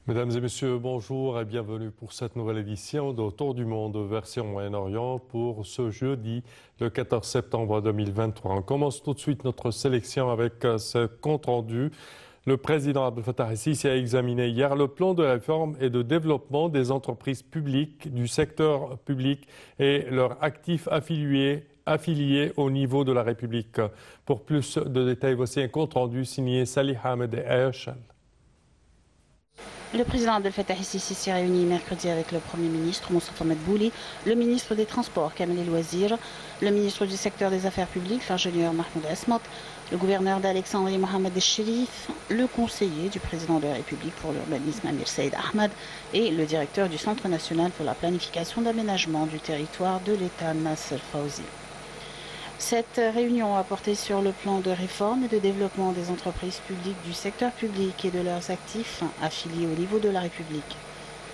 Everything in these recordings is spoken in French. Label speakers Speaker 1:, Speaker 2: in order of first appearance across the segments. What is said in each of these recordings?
Speaker 1: Mesdames et messieurs, bonjour et bienvenue pour cette nouvelle édition d'Autour du monde version Moyen-Orient pour ce jeudi, le 14 septembre 2023. On commence tout de suite notre sélection avec ce compte-rendu. Le président Abdel Fattah el-Sisi a examiné hier le plan de réforme et de développement des entreprises publiques, du secteur public et leurs actifs affiliés au niveau de la République. Pour plus de détails, voici un compte-rendu signé Salih Ahmed et Ayashal.
Speaker 2: Le président Abdel Fattah el-Sisi s'est réuni mercredi avec le Premier ministre Moustapha Madbouli, le ministre des Transports Kamel El-Wazir, le ministre du secteur des Affaires publiques, l'ingénieur Mahmoud Asmat, le gouverneur d'Alexandrie Mohamed El-Sherif, le conseiller du président de la République pour l'urbanisme Amir Saïd Ahmad et le directeur du Centre national pour la planification d'aménagement du territoire de l'État Nasser Fawzi. Cette réunion a porté sur le plan de réforme et de développement des entreprises publiques du secteur public et de leurs actifs affiliés au niveau de la République.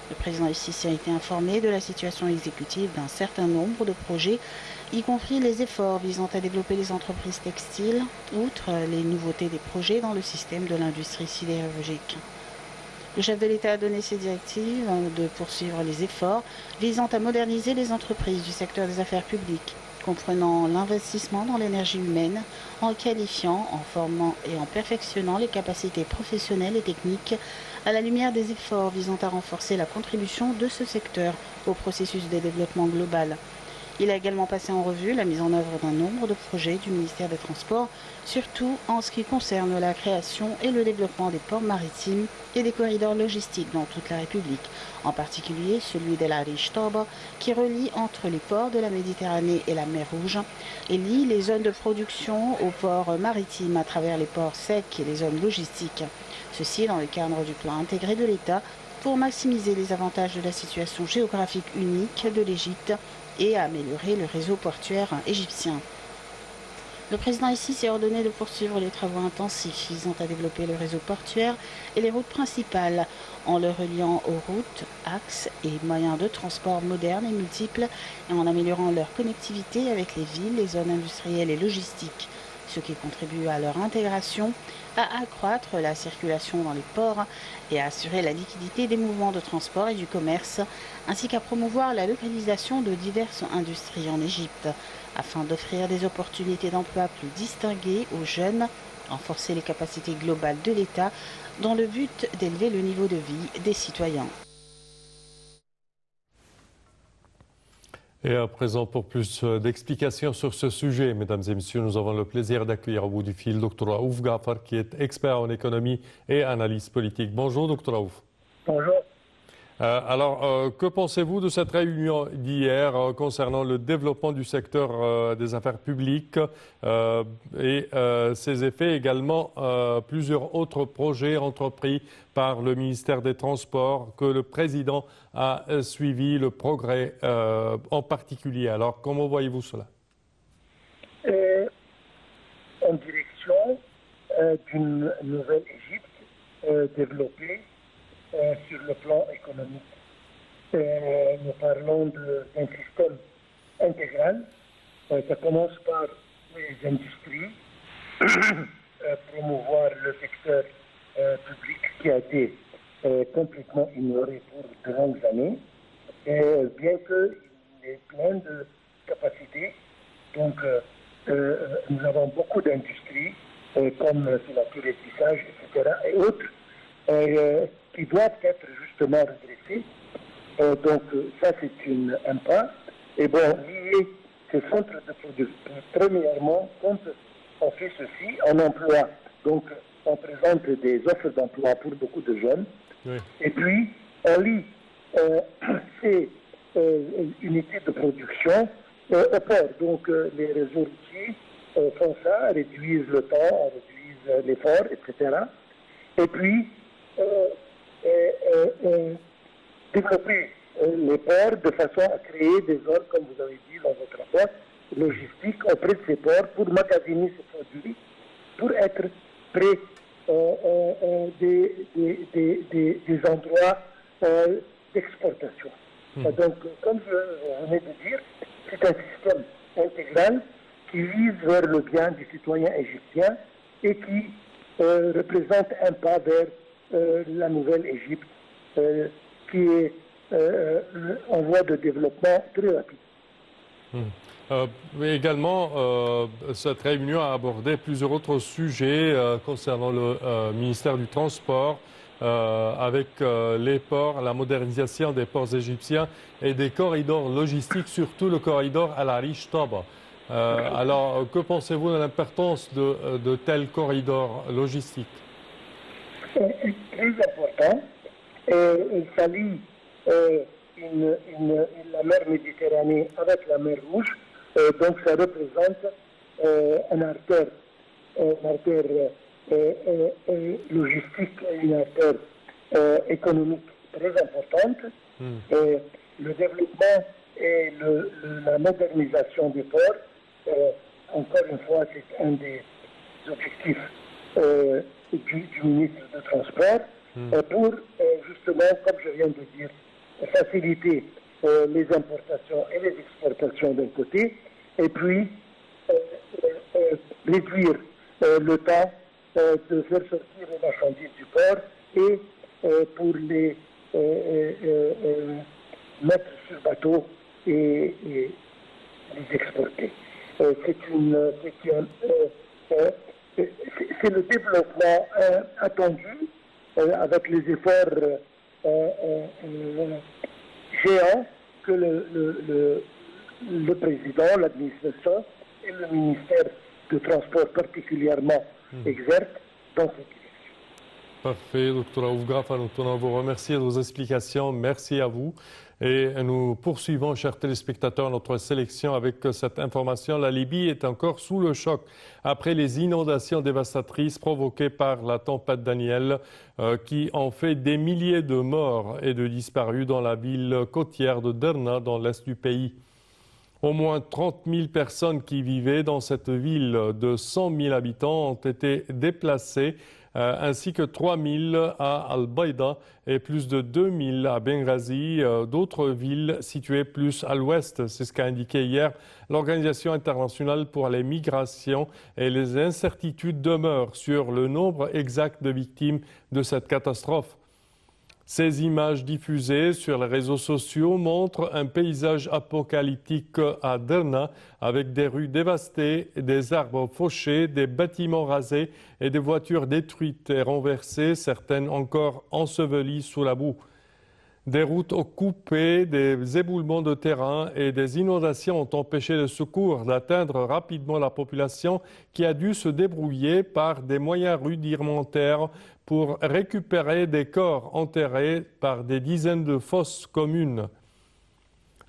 Speaker 2: Le président el-Sisi a été informé de la situation exécutive d'un certain nombre de projets, y compris les efforts visant à développer les entreprises textiles, outre les nouveautés des projets dans le système de l'industrie sidérurgique. Le chef de l'État a donné ses directives de poursuivre les efforts visant à moderniser les entreprises du secteur des affaires publiques, comprenant l'investissement dans l'énergie humaine, en qualifiant, en formant et en perfectionnant les capacités professionnelles et techniques à la lumière des efforts visant à renforcer la contribution de ce secteur au processus de développement global. Il a également passé en revue la mise en œuvre d'un nombre de projets du ministère des Transports, surtout en ce qui concerne la création et le développement des ports maritimes et des corridors logistiques dans toute la République, en particulier celui d'El Arish Toba, qui relie entre les ports de la Méditerranée et la mer Rouge et lie les zones de production aux ports maritimes à travers les ports secs et les zones logistiques. Ceci dans le cadre du plan intégré de l'État pour maximiser les avantages de la situation géographique unique de l'Égypte et à améliorer le réseau portuaire égyptien. Le président ici s'est ordonné de poursuivre les travaux intensifs visant à développer le réseau portuaire et les routes principales en le reliant aux routes, axes et moyens de transport modernes et multiples et en améliorant leur connectivité avec les villes, les zones industrielles et logistiques, ce qui contribue à leur intégration, à accroître la circulation dans les ports et à assurer la liquidité des mouvements de transport et du commerce, ainsi qu'à promouvoir la localisation de diverses industries en Égypte, afin d'offrir des opportunités d'emploi plus distinguées aux jeunes, renforcer les capacités globales de l'État dans le but d'élever le niveau de vie des citoyens.
Speaker 1: Et à présent, pour plus d'explications sur ce sujet, mesdames et messieurs, nous avons le plaisir d'accueillir au bout du fil Dr Raouf Gafar, qui est expert en économie et analyse politique. Bonjour, Dr Raouf.
Speaker 3: Bonjour.
Speaker 1: Que pensez-vous de cette réunion d'hier concernant le développement du secteur des affaires publiques et ses effets également plusieurs autres projets entrepris par le ministère des Transports que le président a suivi, le progrès en particulier. Alors, comment voyez-vous cela?
Speaker 3: En direction d'une nouvelle Égypte développée sur le plan économique. Nous parlons d'un système intégral. Ça commence par les industries, promouvoir le secteur public qui a été complètement ignoré pour de longues années, bien qu'il ait plein de capacités. Donc, nous avons beaucoup d'industries, comme filature et tissage, etc., et autres, qui doivent être justement redressés. Donc ça c'est un pas. Et bon, lier ces centres de production, premièrement, quand on fait ceci, on emploie, donc on présente des offres d'emploi pour beaucoup de jeunes, oui. Et puis on lie ces unités de production au port. Donc les réseaux routiers font ça, réduisent le temps, réduisent l'effort, etc. Et puis développer les ports de façon à créer des zones, comme vous avez dit dans votre rapport, logistiques auprès de ces ports pour magasiner ces produits, pour être près des endroits d'exportation. Donc, comme je venais de dire, c'est un système intégral qui vise vers le bien des citoyens égyptiens et qui représente un pas vers la nouvelle Égypte qui est en voie de développement très rapide.
Speaker 1: Mais également, cette réunion a abordé plusieurs autres sujets concernant le ministère du Transport, avec les ports, la modernisation des ports égyptiens et des corridors logistiques, surtout le corridor Al-Arish-Taba. Alors, que pensez-vous de l'importance de tels corridors logistiques?
Speaker 3: Très important. Il s'allie la mer Méditerranée avec la mer Rouge. Donc ça représente une artère logistique, une artère économique très importante. Le développement et la modernisation des ports, encore une fois, c'est un des objectifs du ministre de Transport pour justement, comme je viens de dire, faciliter les importations et les exportations d'un côté, et puis réduire le temps de faire sortir les marchandises du port et pour les mettre sur bateau et les exporter. C'est le développement attendu avec les efforts géants que le président, l'administration et le ministère de Transport particulièrement exercent dans cette direction.
Speaker 1: Parfait, Dr. Raouf Grafa, nous tenons à vous remercier de vos explications. Merci à vous. Et nous poursuivons, chers téléspectateurs, notre sélection avec cette information. La Libye est encore sous le choc après les inondations dévastatrices provoquées par la tempête Daniel qui ont fait des milliers de morts et de disparus dans la ville côtière de Derna, dans l'est du pays. Au moins 30 000 personnes qui vivaient dans cette ville de 100 000 habitants ont été déplacées, ainsi que 3 000 à Al-Baïda et plus de 2 000 à Benghazi, d'autres villes situées plus à l'ouest. C'est ce qu'a indiqué hier l'Organisation internationale pour les migrations, et les incertitudes demeurent sur le nombre exact de victimes de cette catastrophe. Ces images diffusées sur les réseaux sociaux montrent un paysage apocalyptique à Derna, avec des rues dévastées, des arbres fauchés, des bâtiments rasés et des voitures détruites et renversées, certaines encore ensevelies sous la boue. Des routes coupées, des éboulements de terrain et des inondations ont empêché les secours d'atteindre rapidement la population, qui a dû se débrouiller par des moyens rudimentaires pour récupérer des corps enterrés par des dizaines de fosses communes.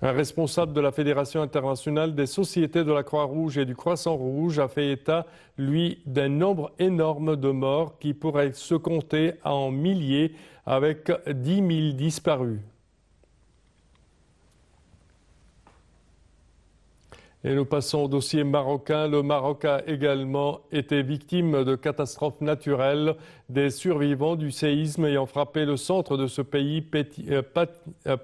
Speaker 1: Un responsable de la Fédération internationale des sociétés de la Croix-Rouge et du Croissant-Rouge a fait état, lui, d'un nombre énorme de morts qui pourrait se compter en milliers, avec 10 000 disparus. Et nous passons au dossier marocain. Le Maroc a également été victime de catastrophes naturelles. Des survivants du séisme ayant frappé le centre de ce pays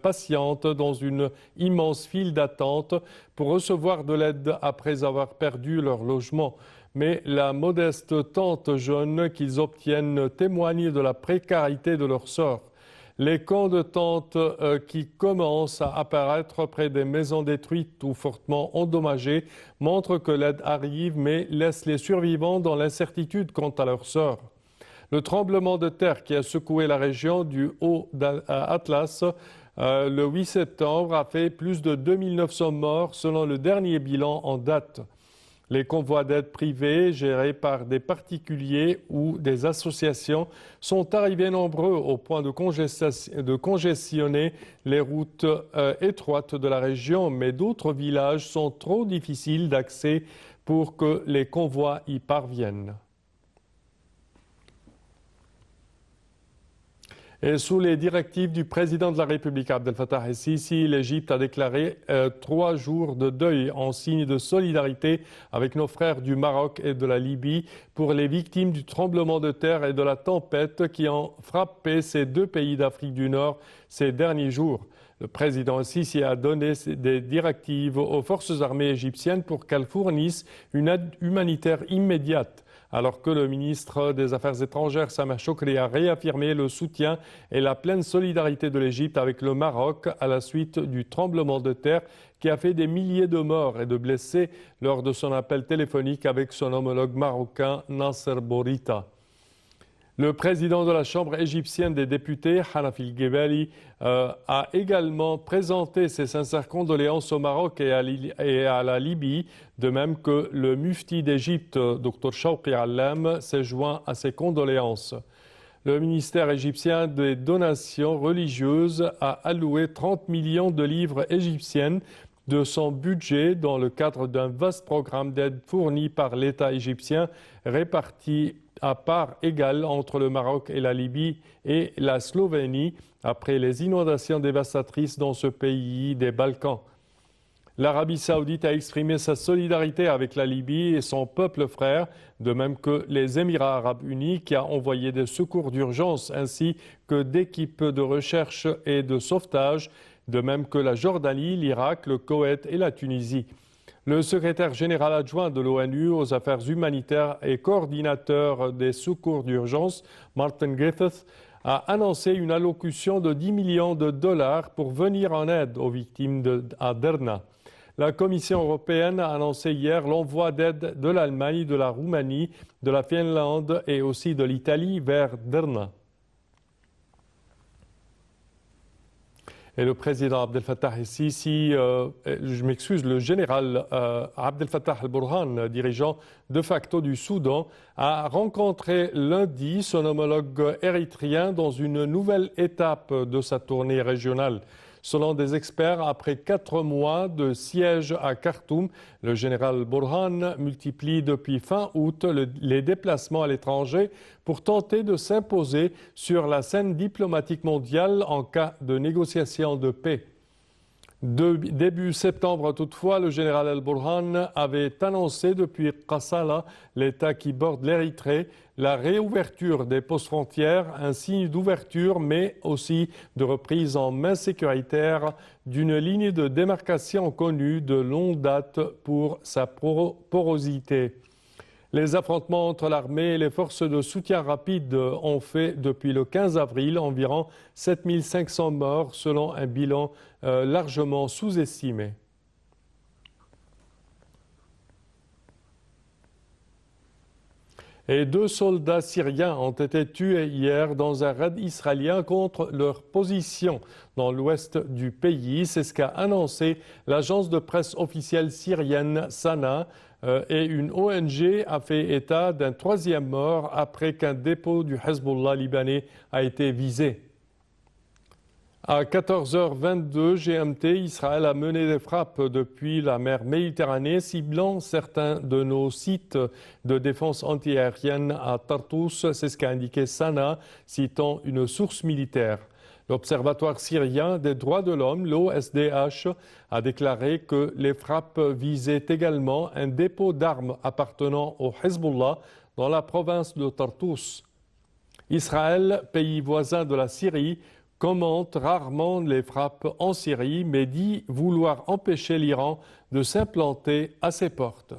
Speaker 1: patientent dans une immense file d'attente pour recevoir de l'aide après avoir perdu leur logement. Mais la modeste tente jaune qu'ils obtiennent témoigne de la précarité de leur sort. Les camps de tentes qui commencent à apparaître près des maisons détruites ou fortement endommagées montrent que l'aide arrive, mais laissent les survivants dans l'incertitude quant à leur sort. Le tremblement de terre qui a secoué la région du Haut-Atlas le 8 septembre a fait plus de 2900 morts selon le dernier bilan en date. Les convois d'aide privés gérés par des particuliers ou des associations sont arrivés nombreux au point de congestionner les routes étroites de la région, mais d'autres villages sont trop difficiles d'accès pour que les convois y parviennent. Et sous les directives du président de la République, Abdel Fattah el-Sisi, l'Égypte a déclaré 3 jours de deuil en signe de solidarité avec nos frères du Maroc et de la Libye pour les victimes du tremblement de terre et de la tempête qui ont frappé ces deux pays d'Afrique du Nord ces derniers jours. Le président el-Sisi a donné des directives aux forces armées égyptiennes pour qu'elles fournissent une aide humanitaire immédiate alors que le ministre des Affaires étrangères, Sameh Choukri, a réaffirmé le soutien et la pleine solidarité de l'Égypte avec le Maroc à la suite du tremblement de terre qui a fait des milliers de morts et de blessés lors de son appel téléphonique avec son homologue marocain Nasser Bourita. Le président de la Chambre égyptienne des députés, Hanaf El-Ghebali, a également présenté ses sincères condoléances au Maroc et à la Libye, de même que le mufti d'Égypte, Dr Shawqi Allam, s'est joint à ses condoléances. Le ministère égyptien des donations religieuses a alloué 30 millions de livres égyptiennes de son budget dans le cadre d'un vaste programme d'aide fourni par l'État égyptien réparti à part égale entre le Maroc et la Libye et la Slovénie après les inondations dévastatrices dans ce pays des Balkans. L'Arabie saoudite a exprimé sa solidarité avec la Libye et son peuple frère, de même que les Émirats arabes unis qui a envoyé des secours d'urgence ainsi que d'équipes de recherche et de sauvetage, de même que la Jordanie, l'Irak, le Koweït et la Tunisie. Le secrétaire général adjoint de l'ONU aux affaires humanitaires et coordinateur des secours d'urgence, Martin Griffiths, a annoncé une allocution de 10 millions de dollars pour venir en aide aux victimes à Derna. La Commission européenne a annoncé hier l'envoi d'aide de l'Allemagne, de la Roumanie, de la Finlande et aussi de l'Italie vers Derna. Et le président Abdel Fattah el-Sisi, le général Abdel Fattah al-Burhan, dirigeant de facto du Soudan, a rencontré lundi son homologue érythréen dans une nouvelle étape de sa tournée régionale. Selon des experts, après 4 mois de siège à Khartoum, le général Burhan multiplie depuis fin août les déplacements à l'étranger pour tenter de s'imposer sur la scène diplomatique mondiale en cas de négociation de paix. Début septembre, toutefois, le général al-Burhan avait annoncé depuis Kassala, l'État qui borde l'Érythrée, la réouverture des postes frontières, un signe d'ouverture, mais aussi de reprise en main sécuritaire d'une ligne de démarcation connue de longue date pour sa porosité. Les affrontements entre l'armée et les forces de soutien rapide ont fait depuis le 15 avril environ 7500 morts selon un bilan largement sous-estimé. Et 2 soldats syriens ont été tués hier dans un raid israélien contre leur position dans l'ouest du pays. C'est ce qu'a annoncé l'agence de presse officielle syrienne Sana. Et une ONG a fait état d'un 3e mort après qu'un dépôt du Hezbollah libanais a été visé. À 14h22 GMT, Israël a mené des frappes depuis la mer Méditerranée, ciblant certains de nos sites de défense antiaérienne à Tartous. C'est ce qu'a indiqué Sana, citant une source militaire. L'Observatoire syrien des droits de l'homme, l'OSDH, a déclaré que les frappes visaient également un dépôt d'armes appartenant au Hezbollah dans la province de Tartous. Israël, pays voisin de la Syrie, commente rarement les frappes en Syrie, mais dit vouloir empêcher l'Iran de s'implanter à ses portes.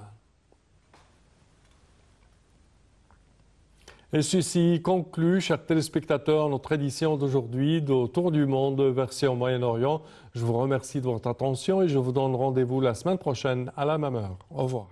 Speaker 1: Et ceci conclut, chers téléspectateurs, notre édition d'aujourd'hui de Tour du Monde version Moyen-Orient. Je vous remercie de votre attention et je vous donne rendez-vous la semaine prochaine à la même heure. Au revoir.